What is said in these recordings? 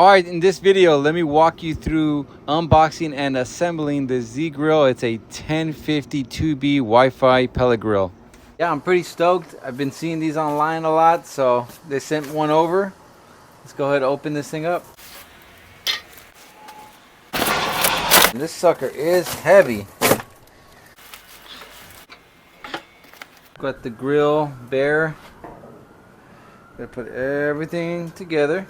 Alright, in this video, let me walk you through unboxing and assembling the Z Grill. It's a 1050 2B Wi-Fi pellet grill. Yeah, I'm pretty stoked. I've been seeing these online a lot, so they sent one over. Let's go ahead and open this thing up. And this sucker is heavy. Got the grill bare. Gotta put everything together.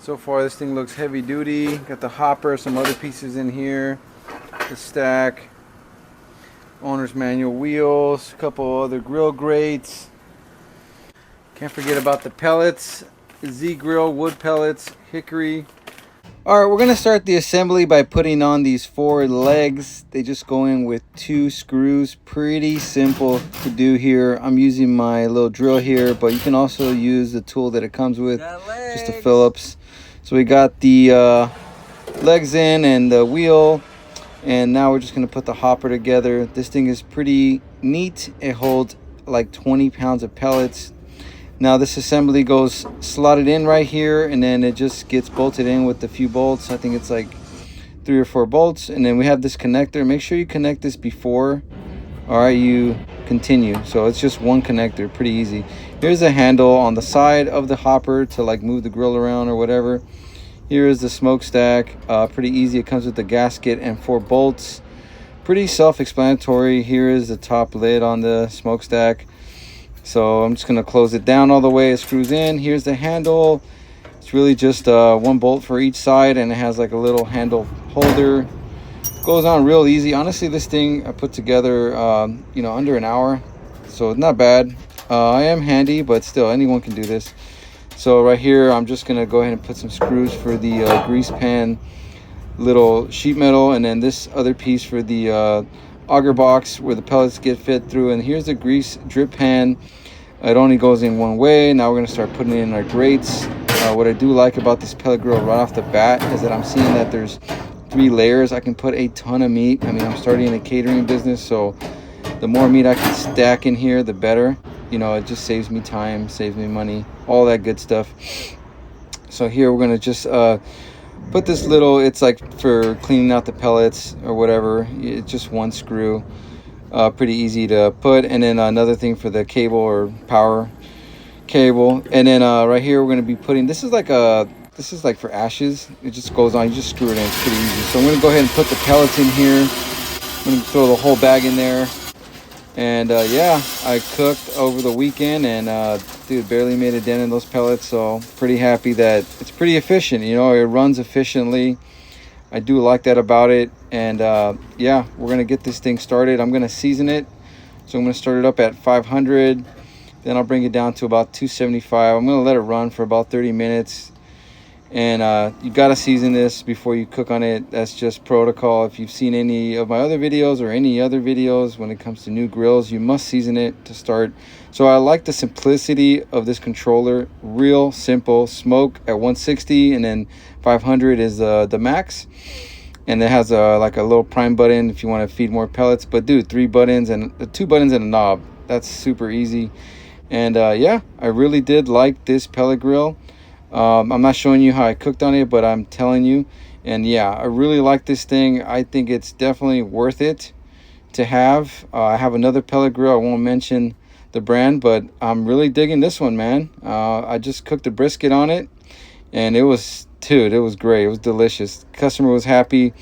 So far this thing looks heavy duty. Got the hopper, some other pieces in here, the stack, owner's manual wheels, a couple other grill grates. Can't forget about the pellets, Z Grill wood pellets, hickory. Alright, we're gonna start the assembly by putting on these 4 legs. They just go in with 2 screws. Pretty simple to do here. I'm using my little drill here, but you can also use the tool that it comes with, just a Phillips. So we got the legs in and the wheel, and now we're just gonna put the hopper together. This thing is pretty neat. It holds like 20 pounds of pellets. Now this assembly goes slotted in right here, and then it just gets bolted in with a few bolts. I think it's like 3 or 4 bolts, and then we have this connector. Make sure you connect this before you continue. So it's just one connector, pretty easy. Here's a handle on the side of the hopper to like move the grill around or whatever. Here is the smokestack, pretty easy. It comes with the gasket and 4 bolts. Pretty self-explanatory. Here is the top lid on the smokestack. So I'm just gonna close it down all the way. It screws in. Here's the handle. It's really just 1 bolt for each side, and it has like a little handle holder. Goes on real easy. Honestly, this thing I put together under an hour, so it's not bad. I am handy, but still anyone can do this. So right here I'm just gonna go ahead and put some screws for the grease pan little sheet metal, and then this other piece for the auger box where the pellets get fit through. And here's the grease drip pan. It only goes in one way. Now we're going to start putting it in our grates. What I do like about this pellet grill right off the bat is that I'm seeing that there's 3 layers. I can put a ton of meat. I mean, I'm starting a catering business, so the more meat I can stack in here, the better. You know, it just saves me time, saves me money, all that good stuff. So here we're going to just put this little, it's like for cleaning out the pellets or whatever. It's just 1 screw, pretty easy to put. And then another thing for the cable or power cable. And then right here we're going to be putting, this is like for ashes. It just goes on, you just screw it in. It's pretty easy. So I'm going to go ahead and put the pellets in here. I'm going to throw the whole bag in there. And yeah, I cooked over the weekend, and dude, barely made a dent in those pellets. So pretty happy that it's pretty efficient. You know, it runs efficiently. I do like that about it. And yeah, we're gonna get this thing started. I'm gonna season it, so I'm gonna start it up at 500, then I'll bring it down to about 275. I'm gonna let it run for about 30 minutes. And you gotta season this before you cook on it. That's just protocol. If you've seen any of my other videos or any other videos when it comes to new grills, you must season it to start. So I like the simplicity of this controller. Real simple. Smoke at 160, and then 500 is the max. And it has like a little prime button if you want to feed more pellets. But dude, 3 buttons and 2 buttons and a knob. That's super easy. And yeah, I really did like this pellet grill. I'm not showing you how I cooked on it, but I'm telling you. And yeah, I really like this thing. I think it's definitely worth it to have. I have another pellet grill. I won't mention the brand, but I'm really digging this one, man. I just cooked a brisket on it, and it was, dude, it was great. It was delicious. Customer was happy.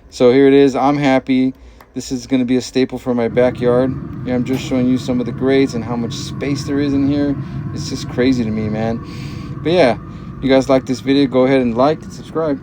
So here it is. I'm happy. This is going to be a staple for my backyard. Here I'm just showing you some of the grates and how much space there is in here. It's just crazy to me, man. But yeah, if you guys like this video, go ahead and like and subscribe.